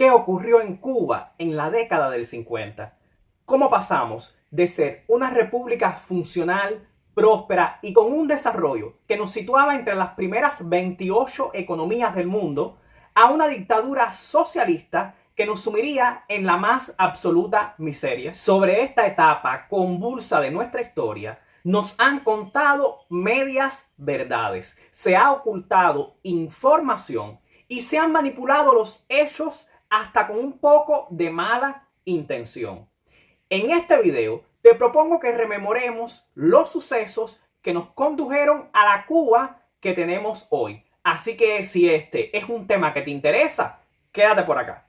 ¿Qué ocurrió en Cuba en la década del 50? ¿Cómo pasamos de ser una república funcional, próspera y con un desarrollo que nos situaba entre las primeras 28 economías del mundo a una dictadura socialista que nos sumiría en la más absoluta miseria? Sobre esta etapa convulsa de nuestra historia nos han contado medias verdades, se ha ocultado información y se han manipulado los hechos hasta con un poco de mala intención. En este video te propongo que rememoremos los sucesos que nos condujeron a la Cuba que tenemos hoy. Así que si este es un tema que te interesa, quédate por acá.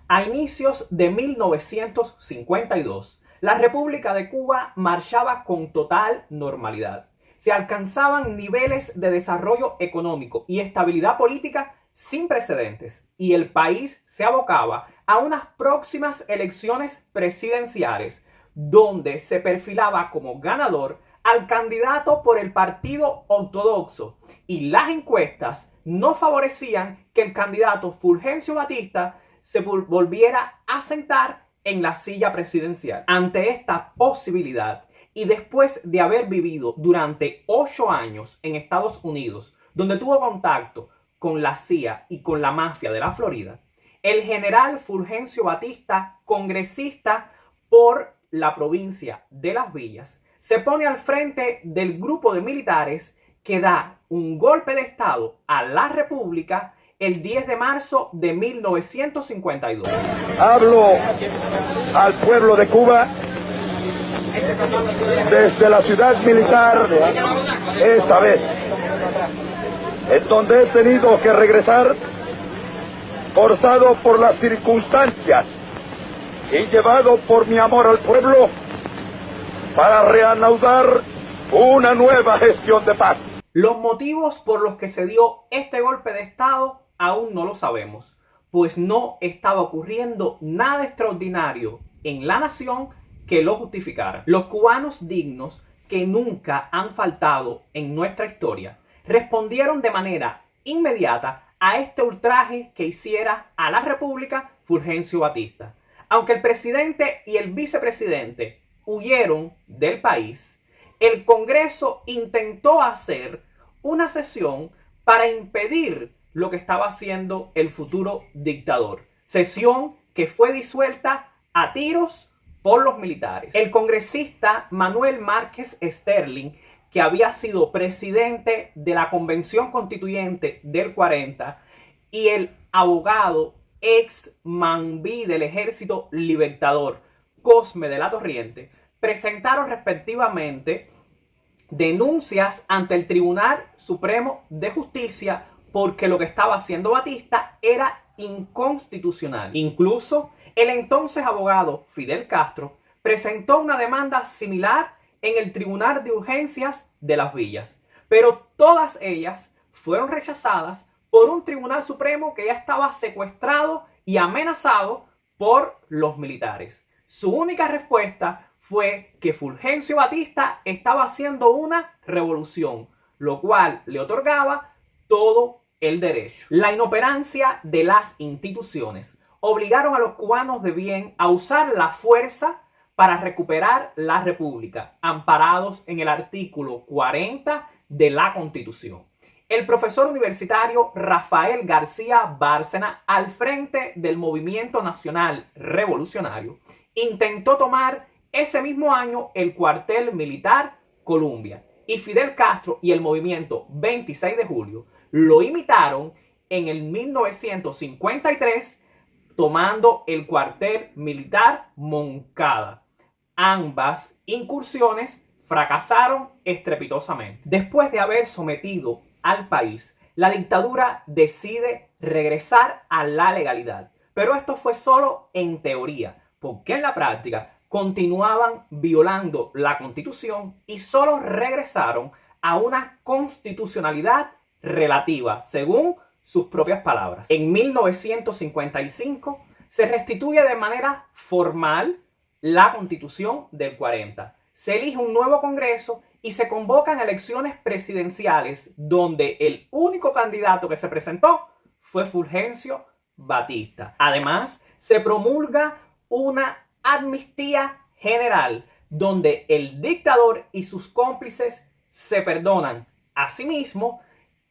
A inicios de 1952, la República de Cuba marchaba con total normalidad. Se alcanzaban niveles de desarrollo económico y estabilidad política sin precedentes, y el país se abocaba a unas próximas elecciones presidenciales, donde se perfilaba como ganador al candidato por el Partido Ortodoxo, y las encuestas no favorecían que el candidato Fulgencio Batista se volviera a sentar en la silla presidencial. Ante esta posibilidad, y después de haber vivido durante 8 años en Estados Unidos, donde tuvo contacto con la CIA y con la mafia de la Florida, el general Fulgencio Batista, congresista por la provincia de Las Villas, se pone al frente del grupo de militares que da un golpe de estado a la República el 10 de marzo de 1952. Hablo al pueblo de Cuba desde la ciudad militar, esta vez, en donde he tenido que regresar forzado por las circunstancias y llevado por mi amor al pueblo para reanudar una nueva gestión de paz. Los motivos por los que se dio este golpe de estado aún no lo sabemos, pues no estaba ocurriendo nada extraordinario en la nación que lo justificara. Los cubanos dignos, que nunca han faltado en nuestra historia, respondieron de manera inmediata a este ultraje que hiciera a la República Fulgencio Batista. Aunque el presidente y el vicepresidente huyeron del país, el Congreso intentó hacer una sesión para impedir lo que estaba haciendo el futuro dictador. Sesión que fue disuelta a tiros por los militares. El congresista Manuel Márquez Sterling, que había sido presidente de la Convención Constituyente del 40, y el abogado ex Mambí del Ejército Libertador, Cosme de la Torriente, presentaron respectivamente denuncias ante el Tribunal Supremo de Justicia porque lo que estaba haciendo Batista era inconstitucional. Incluso el entonces abogado Fidel Castro presentó una demanda similar en el Tribunal de Urgencias de Las Villas, pero todas ellas fueron rechazadas por un Tribunal Supremo que ya estaba secuestrado y amenazado por los militares. Su única respuesta fue que Fulgencio Batista estaba haciendo una revolución, lo cual le otorgaba todo el derecho. La inoperancia de las instituciones obligaron a los cubanos de bien a usar la fuerza para recuperar la República, amparados en el artículo 40 de la Constitución. El profesor universitario Rafael García Bárcena, al frente del Movimiento Nacional Revolucionario, intentó tomar ese mismo año el cuartel militar Columbia, y Fidel Castro y el movimiento 26 de julio lo imitaron en el 1953, tomando el cuartel militar Moncada. Ambas incursiones fracasaron estrepitosamente. Después de haber sometido al país, la dictadura decide regresar a la legalidad. Pero esto fue solo en teoría, porque en la práctica continuaban violando la Constitución y solo regresaron a una constitucionalidad relativa, según sus propias palabras. En 1955 se restituye de manera formal la Constitución del 40. Se elige un nuevo Congreso y se convocan elecciones presidenciales donde el único candidato que se presentó fue Fulgencio Batista. Además, se promulga una amnistía general donde el dictador y sus cómplices se perdonan a sí mismos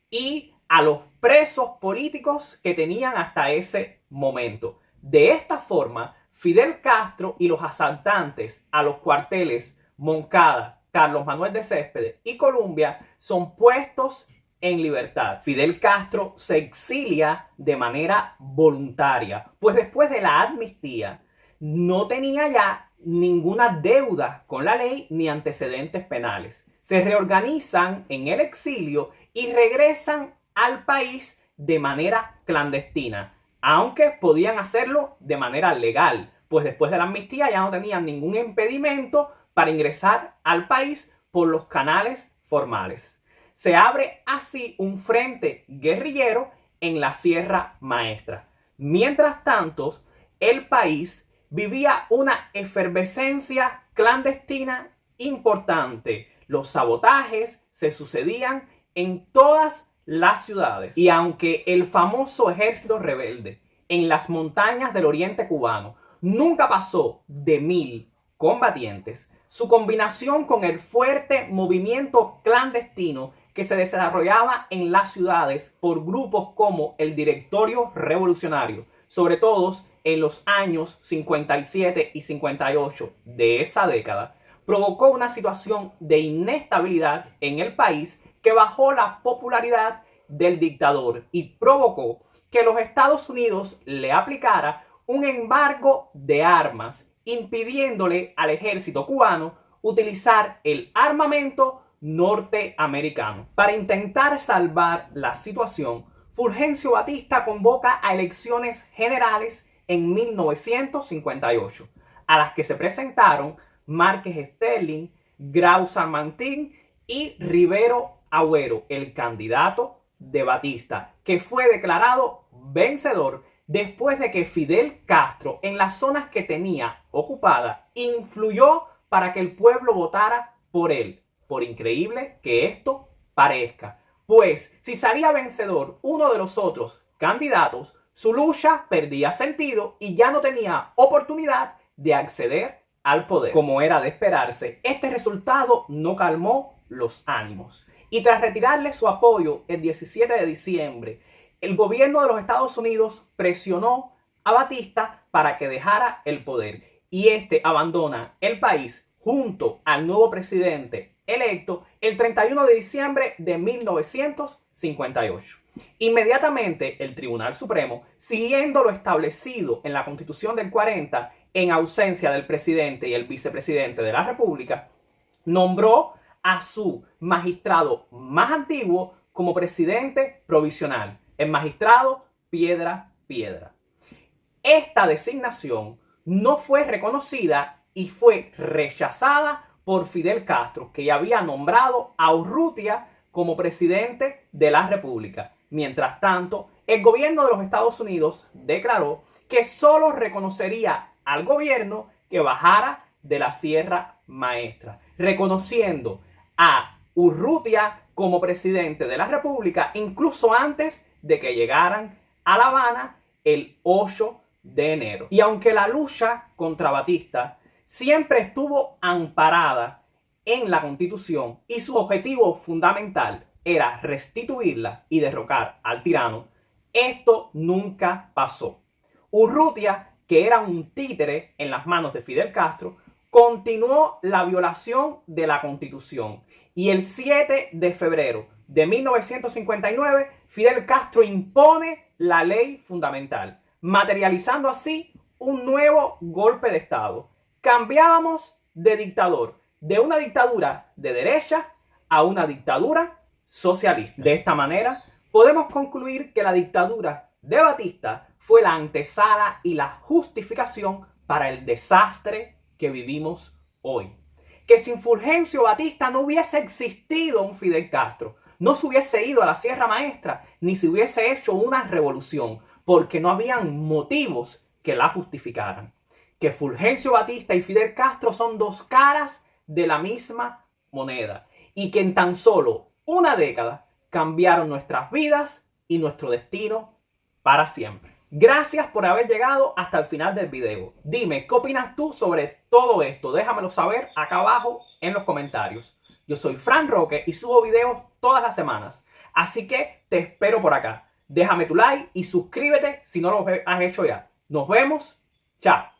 y a los presos políticos que tenían hasta ese momento. De esta forma, Fidel Castro y los asaltantes a los cuarteles Moncada, Carlos Manuel de Céspedes y Columbia son puestos en libertad. Fidel Castro se exilia de manera voluntaria, pues después de la amnistía no tenía ya ninguna deuda con la ley ni antecedentes penales. Se reorganizan en el exilio y regresan al país de manera clandestina, aunque podían hacerlo de manera legal, pues después de la amnistía ya no tenían ningún impedimento para ingresar al país por los canales formales. Se abre así un frente guerrillero en la Sierra Maestra. Mientras tanto, el país vivía una efervescencia clandestina importante. Los sabotajes se sucedían en todas las ciudades. Y aunque el famoso ejército rebelde en las montañas del oriente cubano nunca pasó de 1000 combatientes, su combinación con el fuerte movimiento clandestino que se desarrollaba en las ciudades por grupos como el Directorio Revolucionario, sobre todo en los años 57 y 58 de esa década, provocó una situación de inestabilidad en el país que bajó la popularidad del dictador y provocó que los Estados Unidos le aplicara un embargo de armas, impidiéndole al ejército cubano utilizar el armamento norteamericano. Para intentar salvar la situación, Fulgencio Batista convoca a elecciones generales en 1958, a las que se presentaron Márquez Sterling, Grau San Martín y Rivero Agüero, el candidato de Batista, que fue declarado vencedor después de que Fidel Castro, en las zonas que tenía ocupadas, influyó para que el pueblo votara por él, por increíble que esto parezca. Pues si salía vencedor uno de los otros candidatos, su lucha perdía sentido y ya no tenía oportunidad de acceder al poder. Como era de esperarse, este resultado no calmó los ánimos. Y tras retirarle su apoyo el 17 de diciembre, el gobierno de los Estados Unidos presionó a Batista para que dejara el poder. Y este abandona el país junto al nuevo presidente electo el 31 de diciembre de 1958. Inmediatamente el Tribunal Supremo, siguiendo lo establecido en la Constitución del 40, en ausencia del presidente y el vicepresidente de la República, nombró a su magistrado más antiguo como presidente provisional, el magistrado Piedra Piedra. Esta designación no fue reconocida y fue rechazada por Fidel Castro, que ya había nombrado a Urrutia como presidente de la República. Mientras tanto, el gobierno de los Estados Unidos declaró que solo reconocería al gobierno que bajara de la Sierra Maestra, reconociendo a Urrutia como presidente de la República incluso antes de que llegaran a La Habana el 8 de enero. Y aunque la lucha contra Batista siempre estuvo amparada en la Constitución y su objetivo fundamental era restituirla y derrocar al tirano, esto nunca pasó. Urrutia, que era un títere en las manos de Fidel Castro, continuó la violación de la Constitución y el 7 de febrero de 1959 Fidel Castro impone la ley fundamental, materializando así un nuevo golpe de Estado. Cambiábamos de dictador, de una dictadura de derecha a una dictadura socialista. De esta manera, podemos concluir que la dictadura de Batista fue la antesala y la justificación para el desastre que vivimos hoy. Que sin Fulgencio Batista no hubiese existido un Fidel Castro, no se hubiese ido a la Sierra Maestra, ni se hubiese hecho una revolución, porque no habían motivos que la justificaran. Que Fulgencio Batista y Fidel Castro son dos caras de la misma moneda y que en tan solo una década cambiaron nuestras vidas y nuestro destino para siempre. Gracias por haber llegado hasta el final del video. Dime, ¿qué opinas tú sobre todo esto? Déjamelo saber acá abajo en los comentarios. Yo soy Fran Roque y subo videos todas las semanas. Así que te espero por acá. Déjame tu like y suscríbete si no lo has hecho ya. Nos vemos. Chao.